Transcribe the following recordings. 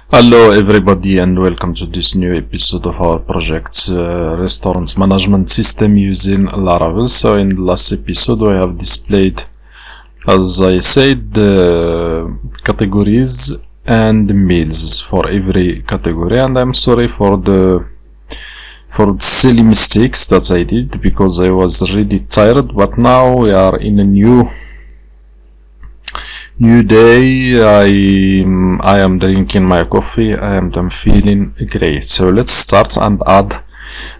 Hello everybody and welcome to this new episode of our project Restaurant Management System using Laravel. So in the last episode we have displayed, as I said, the categories and meals for every category, and I'm sorry for the silly mistakes that I did because I was really tired, but now we are in a new day. I am drinking my coffee and I'm feeling great. So let's start and add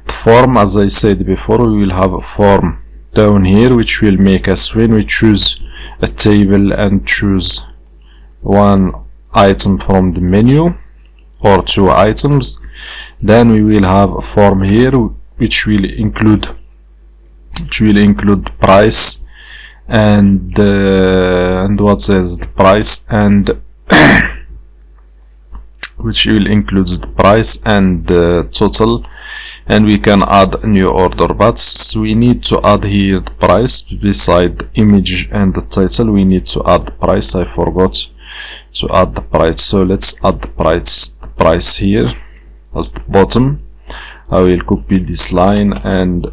the form. As I said before, we will have a form down here which will make us, when we choose a table and choose one item from the menu or two items, then we will have a form here which will include price and what is the price, and which will include the price and the total, and we can add a new order, but we need to add here the price beside the image and the title. We need to add the price. I forgot to add the price, so let's add the price here as the bottom. I will copy this line and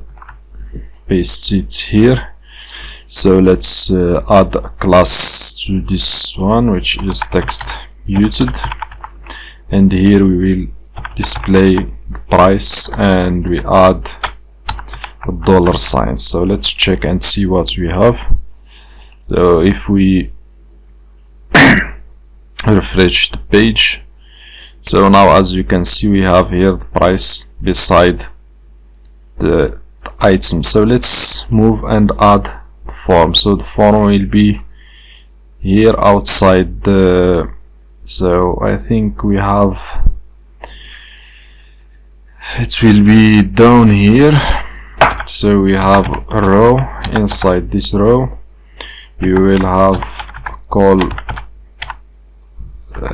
paste it here. So let's add a class to this one, which is text muted, and here we will display the price and we add a $sign. So let's check and see what we have. So if we refresh the page, so now as you can see we have here the price beside the item. So let's move and add form. So the form will be here outside the, so I think we have, it will be down here. So we have a row. Inside this row you will have a call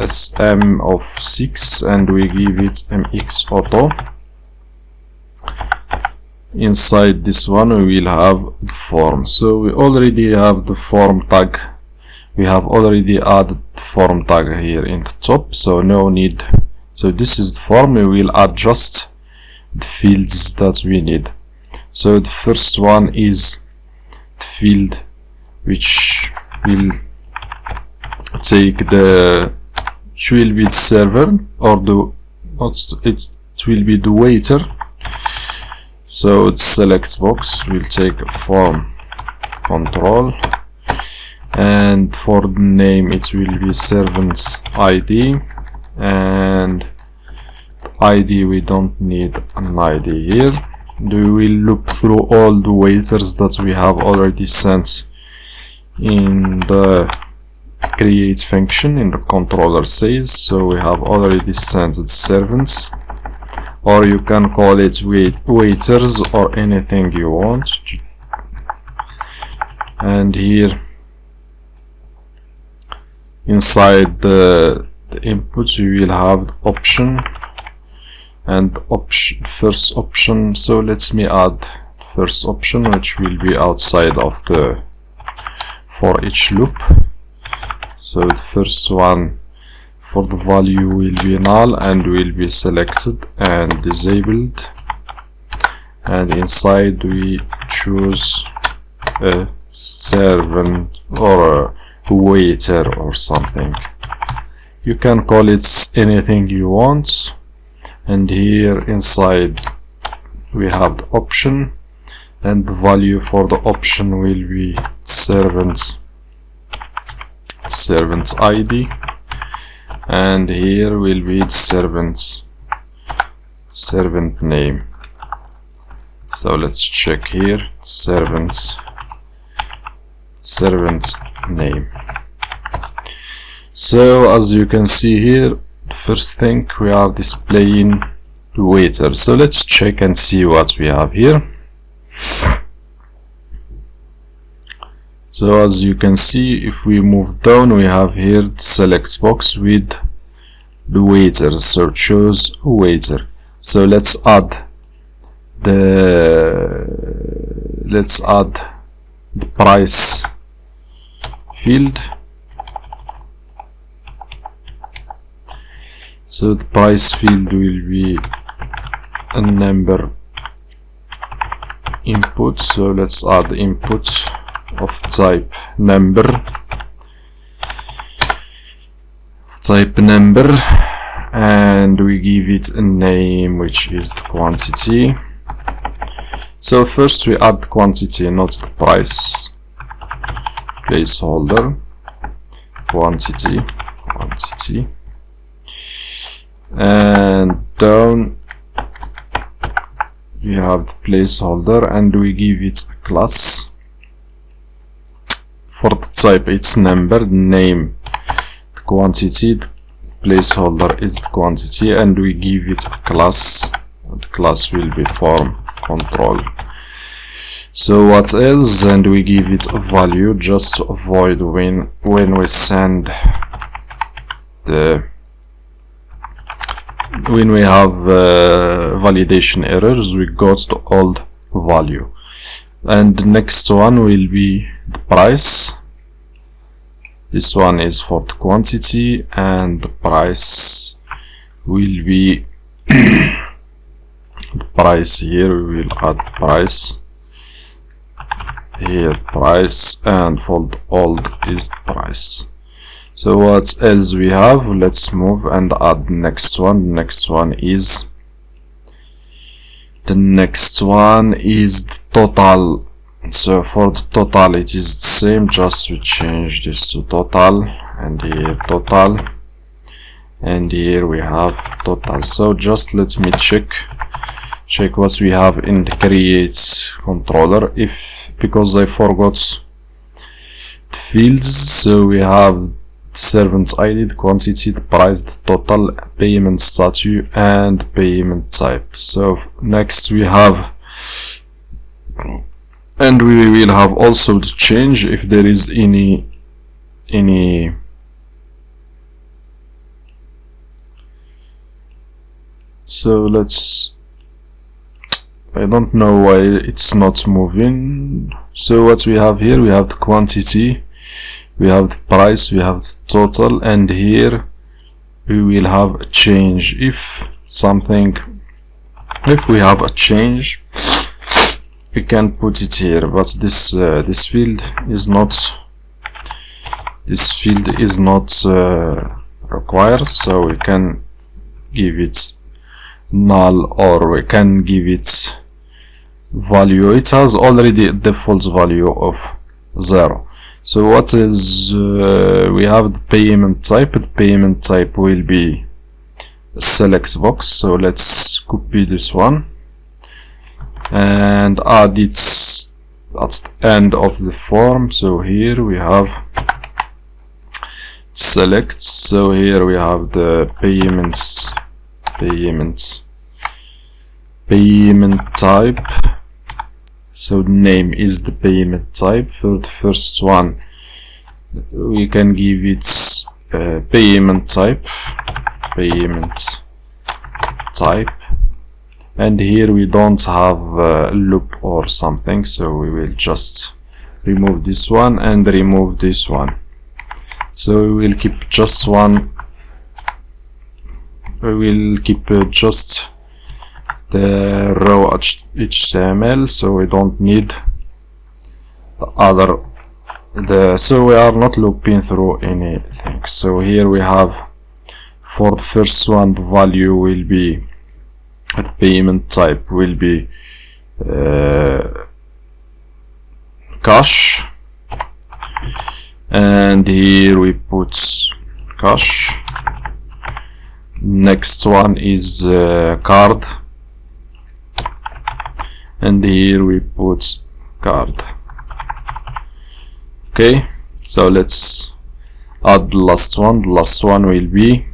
sm of 6 and we give it mx auto. Inside this one we will have the form. So we already have the form tag. We have already added the form tag here in the top, so no need. So this is the form. We will add just the fields that we need. So the first one is the field which will take the, which will be the server, or the, it will be the waiter. So the select box will take form control, and for the name it will be servant's ID, and ID we don't need an ID here. We will look through all the waiters that we have already sent in the create function in the controller says. So we have already sent the servants, or you can call it waiters or anything you want. And here inside the inputs you will have the option and first option. So let me add the first option, which will be outside of the for each loop. So the first one for the value will be null and will be selected and disabled, and inside we choose a servant or a waiter or something. You can call it anything you want, and here inside we have the option, and the value for the option will be servant's ID, and here will be the servant name. So let's check here, servant name. So as you can see here, the first thing we are displaying the waiter. So let's check and see what we have here. So as you can see, if we move down, we have here the select box with the waiters. So choose a waiter. So let's add the price field. So the price field will be a number input, so let's add input of type number, and we give it a name which is the quantity. So first we add quantity, not the price. Placeholder quantity, and down you have the placeholder, and we give it a class. For the type it's number, name the quantity, the placeholder is the quantity, and we give it a class. The class will be form control. So what else? And we give it a value just to avoid when we send when we have validation errors, we got the old value. And the next one will be the price. This one is for the quantity, and the price will be the price. Here we will add price, here price, and for the old is the price. So what else we have? Let's move and add the next one. The next one is the total. So for the total it is the same, just we change this to total, and here total, and here we have total. So just let me check what we have in the create controller, because I forgot the fields. So we have the servant ID, the quantity, the price, the total, payment status, and payment type. So next we have, and we will have also the change if there is any so let's, I don't know why it's not moving. So what we have here, we have the quantity, we have the price, we have the total, and here we will have a change. If we have a change, we can put it here, but this field is not required, so we can give it null, or we can give it value. It has already a default value of 0. So what is we have the payment type. The payment type will be a select box, so let's copy this one and add it at the end of the form. So here we have select, so here we have the payment type. So the name is the payment type. For the first one we can give it payment type, and here we don't have a loop or something, so we will just remove this one and remove this one. So we will keep just one, we will keep just the raw HTML, so we don't need the other, so we are not looping through anything. So here we have, for the first one, the value will be, the payment type will be cash, and here we put cash. Next one is card, and here we put card. Okay, so let's add the last one. The last one will be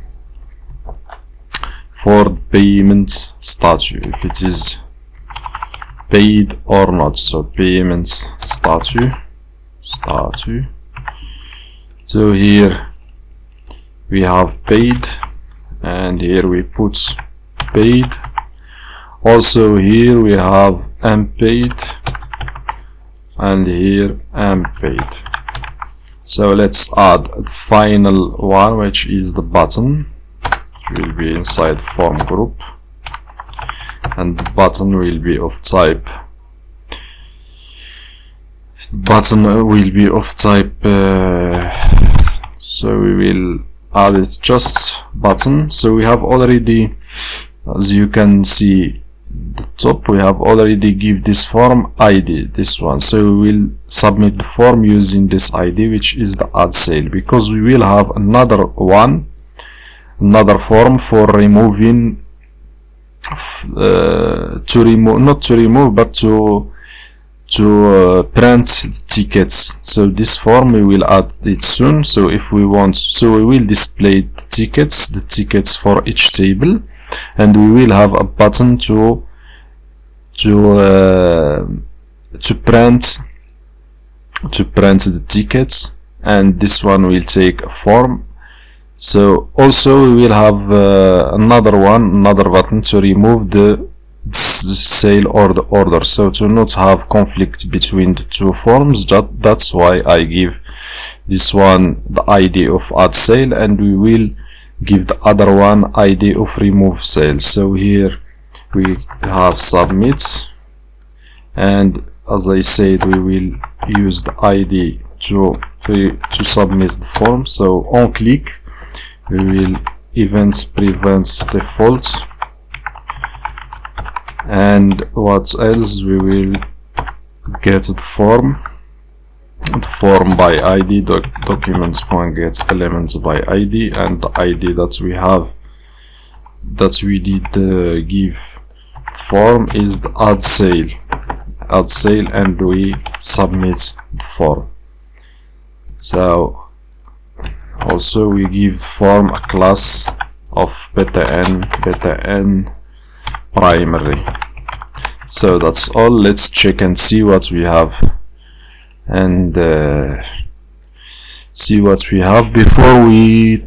for the payment status, if it is paid or not. So payment status. So here we have paid, and here we put paid. Also here we have unpaid, and here unpaid. So let's add the final one, which is the button. which will be inside form group, and the button will be of type so we will add it just button. So we have already, as you can see the top, we have already give this form ID, this one. So we will submit the form using this ID, which is the add sale, because we will have another form for removing to print the tickets. So this form we will add it soon. So if we want, so we will display the tickets for each table, and we will have a button to print the tickets, and this one will take a form. So also we will have another button to remove the sale or the order, so to not have conflict between the two forms. That's why I give this one the ID of add sale, and we will give the other one ID of remove sale. So here we have submit, and as I said, we will use the ID to submit the form. So on click we will events prevents default, and what else, we will get the form by ID, documents.get elements by ID, and the ID that we did give form is the add sale, and we submit the form. So also we give form a class of beta n primary. So that's all. Let's check and see what we have, and before we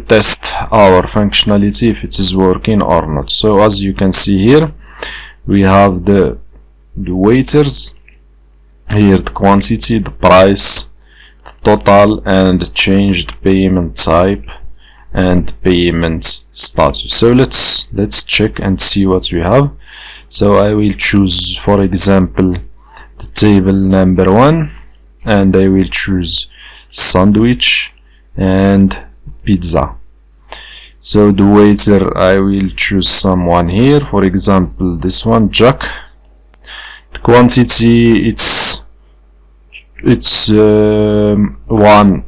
test our functionality if it is working or not. So as you can see here, we have the waiters here, the quantity, the price, the total, and changed payment type and payment status. So let's check and see what we have. So I will choose, for example, the table number 1, and I will choose sandwich and pizza. So the waiter, I will choose someone here, for example this one, Jack. The quantity, it's 1,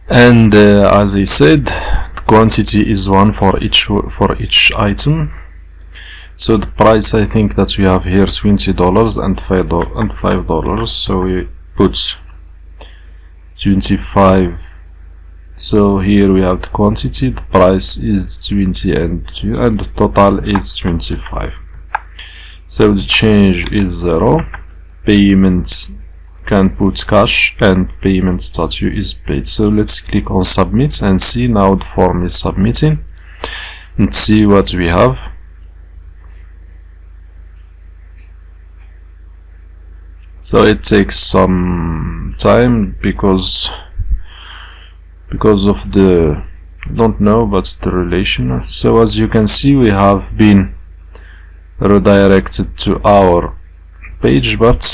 and as I said, the quantity is 1 for each item. So the price, I think that we have here $20 and $5. So we put 25. So here we have the quantity, the price is 20, and the total is 25. So the change is 0. Payment can put cash, and payment status is paid. So let's click on submit and see. Now the form is submitting, and see what we have. So it takes some time because of the, don't know, but the relation. So as you can see, we have been redirected to our page, but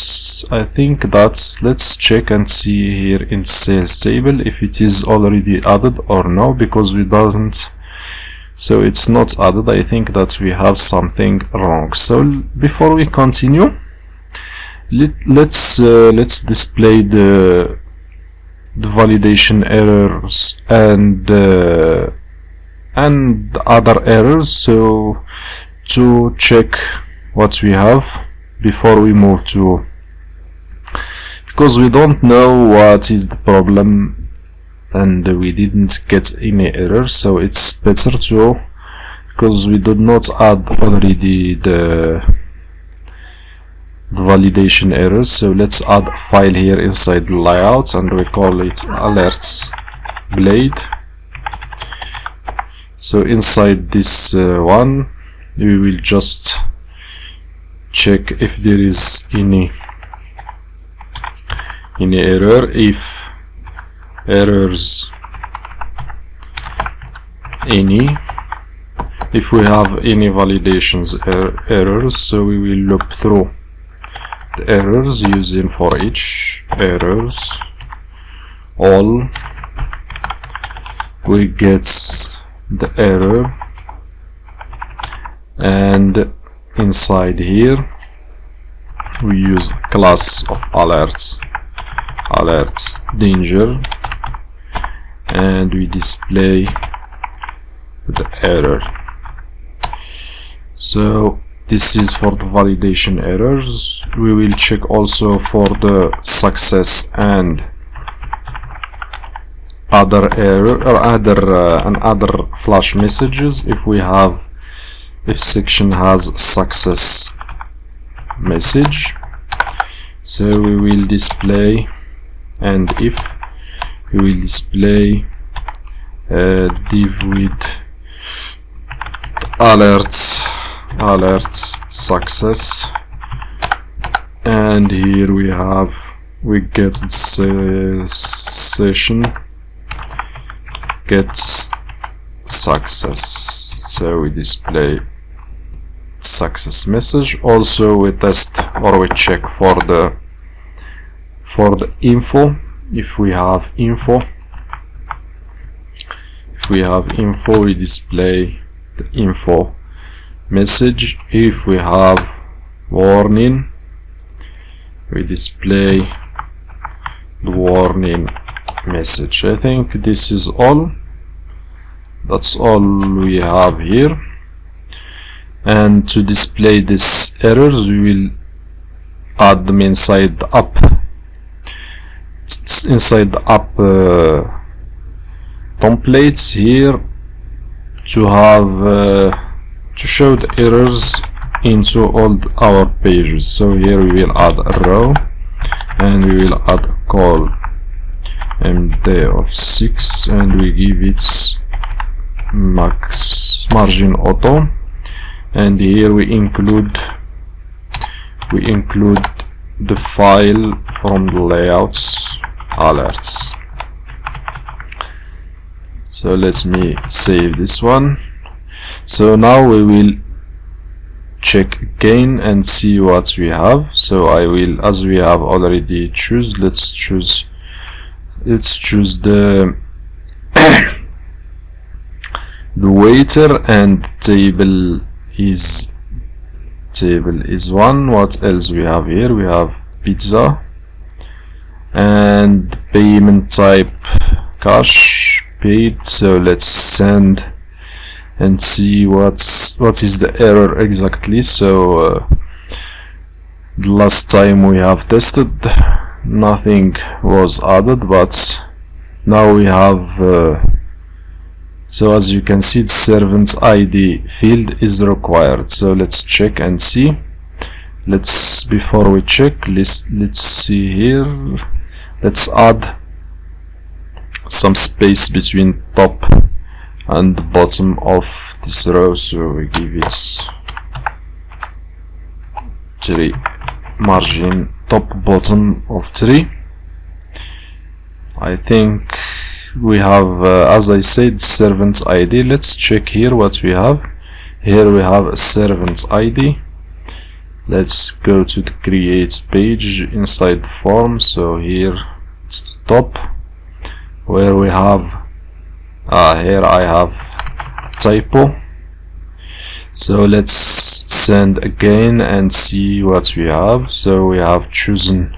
I think that, let's check and see here in sales table if it is already added or no, because we doesn't. So it's not added. I think that we have something wrong. So before we continue, let's display the validation errors and other errors, so to check what we have before we move to, because we don't know what is the problem and we didn't get any errors. So it's better to, because we did not add already the validation errors. So let's add a file here inside the layout, and we call it alerts blade. So inside this one, we will just check if there is any error. If errors any. If we have any validations errors, so we will loop through the errors using for each errors all. We get the error, and inside here we use class of alerts danger, and we display the error. So this is for the validation errors. We will check also for the success and other error or other flash messages. If section has success message, so we will display, and if we will display div with alerts success, and here we get session gets success, so we display success message. Also we test or we check for the info. If we have info we display the info message. If we have warning we display the warning message. I think this is all. That's all we have here. And to display these errors we will add them inside the app templates here to have to show the errors into all our pages. So here we will add a row, and we will add a call md of 6, and we give it max margin auto, and here we include the file from the layouts alerts. So let me save this one. So now we will check again and see what we have. So I will, as we have already let's choose the the waiter, and table is one. What else we have here? We have pizza, and payment type cash paid. So let's send and see what is the error exactly. So the last time we have tested nothing was added, but now we have so as you can see the servant's ID field is required. So let's check and see. Before we check, let's see here. Let's add some space between top and the bottom of this row. So we give it 3 margin top bottom of 3. I think we have as I said servant's ID. Let's check here what we have. Here we have a servant's ID. Let's go to the create page inside the form. So here it's the top, where we have here I have a typo. So let's send again and see what we have. So we have chosen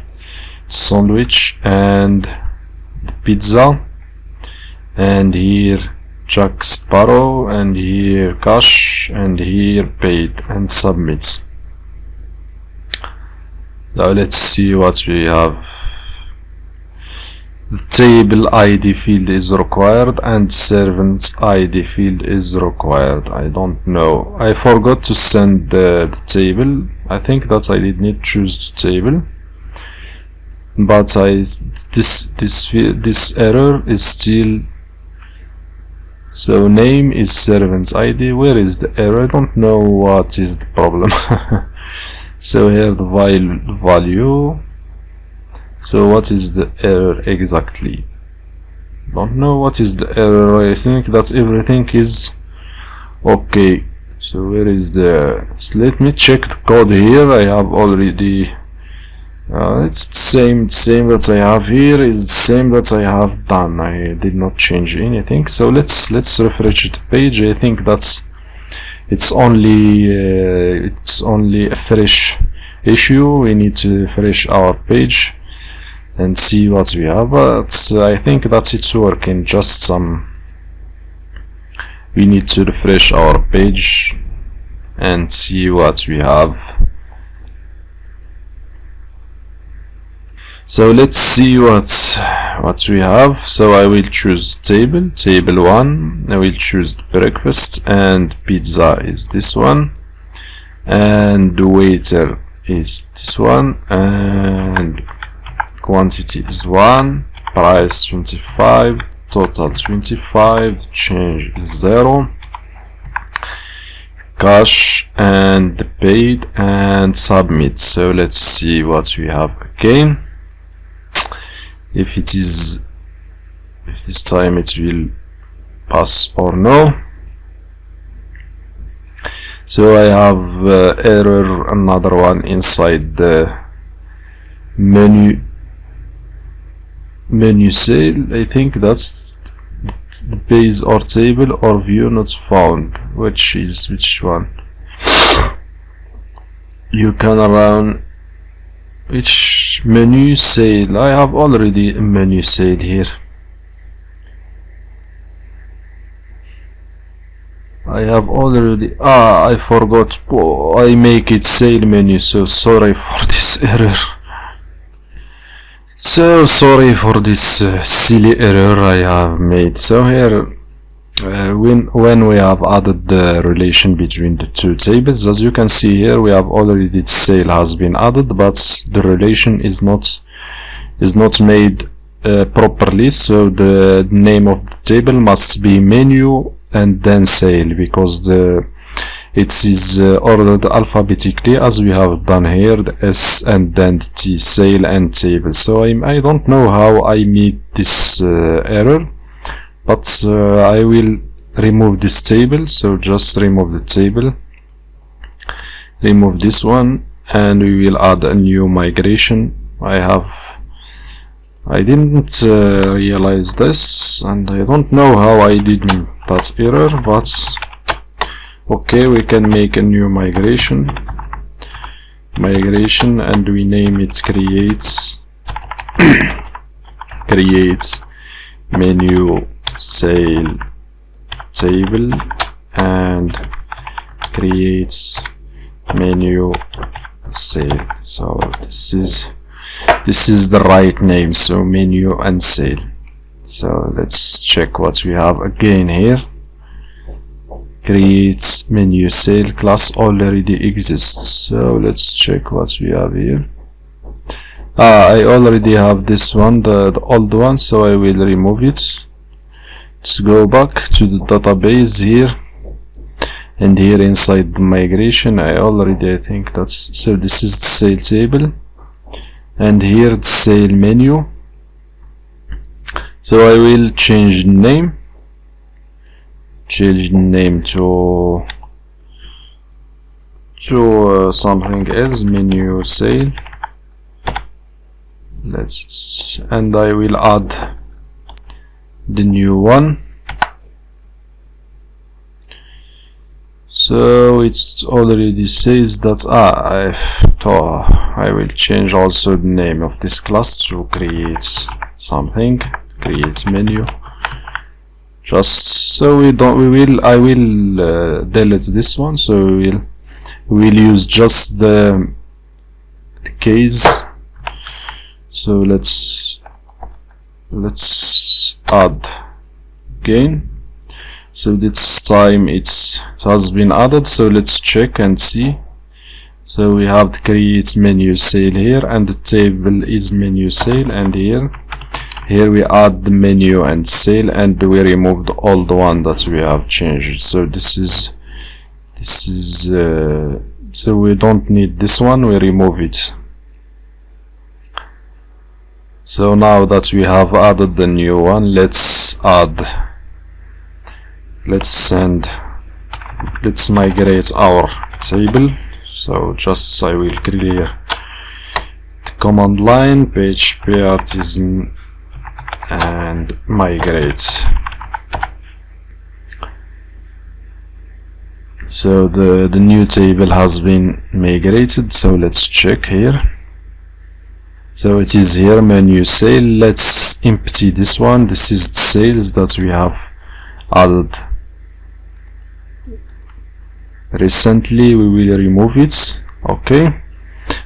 sandwich and the pizza, and here Jack Sparrow, and here cash, and here paid, and submit. Now let's see what we have. The table ID field is required and servant's ID field is required. I don't know, I forgot to send the table. I think that I did not choose the table, but this error is still. So name is servant's ID. Where is the error? I don't know what is the problem. So here the value. So what is the error exactly? don't know what is the error. I think that everything is okay. So where is the, so let me check the code here. I have already it's the same that I have here is the same that I have done. I did not change anything. So let's refresh the page. I think that's it's only a fresh issue. We need to refresh our page and see what we have, but I think that it's working. Just some, we need to refresh our page and see what we have. So let's see what we have. So I will choose table 1. I will choose breakfast, and pizza is this one, and waiter is this one, and quantity is 1, price 25, total 25, change is 0, cash and paid, and submit. So let's see what we have again. If this time it will pass or no. So I have error, another one inside the menu sale. I think that's the base or table or view not found. Which one? You can run which menu sale. I have already a menu sale here. I have already, I forgot. I make it sale menu, so sorry for this error. So sorry for this silly error I have made. So here when we have added the relation between the two tables, as you can see here, we have already the sale has been added, but the relation is not made properly. So the name of the table must be menu and then sale, because it is ordered alphabetically as we have done here, the S and then the T, sale and table. So I don't know how I made this error, but I will remove this table. So just remove the table, remove this one, and we will add a new migration. I didn't realize this, and I don't know how I did that error, but okay, we can make a new migration, and we name it creates menu sale table, and creates menu sale. So this is the right name, so menu and sale. So let's check what we have again here. Creates menu sale class already exists. So let's check what we have here. I already have this one, the old one, so I will remove it. Let's go back to the database here, and here inside the migration I think that's, so this is the sale table, and here the sale menu. So I will change the name to something else, menu sale. And I will add the new one. So it's already says that I will change also the name of this class to create something, create menu. Just so I will delete this one. So we will use just the case. So let's add again. So this time it has been added. So let's check and see. So we have the create menu sale here, and the table is menu sale, and here we add the menu and sale, and we remove the old one that we have changed. So this is so we don't need this one, we remove it. So now that we have added the new one, let's migrate our table. So just I will clear the command line, PHP artisan, and migrate. So the new table has been migrated. So let's check here. So it is here, menu sale. Let's empty this one. This is the sales that we have added recently. We will remove it. Okay,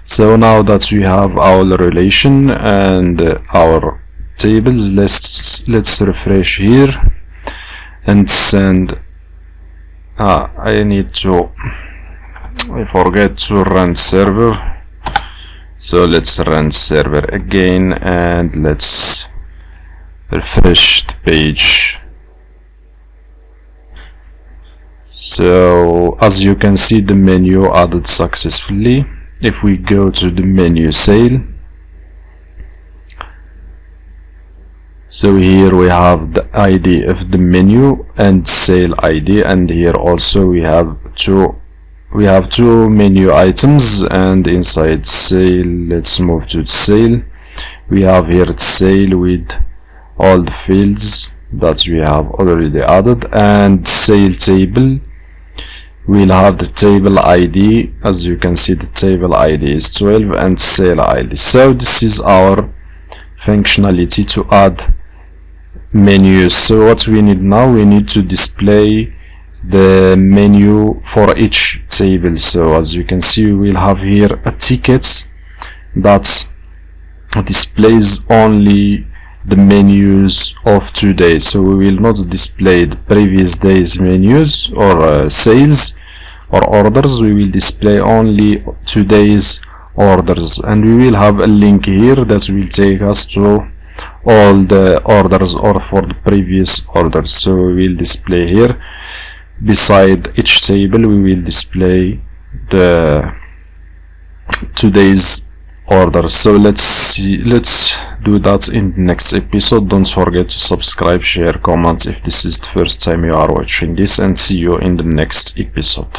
so now that we have our relation and our tables, let's refresh here and send I forget to run server. So let's run server again and let's refresh the page. So as you can see, the menu added successfully. If we go to the menu sale, so here we have the ID of the menu and sale ID, and here also we have two menu items, and inside sale, let's move to the sale. We have here the sale with all the fields that we have already added, and sale table, we'll have the table ID. As you can see, the table ID is 12 and sale ID. So this is our functionality to add menus. So what we need now, we need to display the menu for each table. So as you can see, we will have here a ticket that displays only the menus of today. So we will not display the previous day's menus or sales or orders. We will display only today's orders, and we will have a link here that will take us to all the orders or for the previous orders. So we will display here beside each table, we will display the today's orders. So let's do that in the next episode. Don't forget to subscribe, share, comment if this is the first time you are watching this, and see you in the next episode.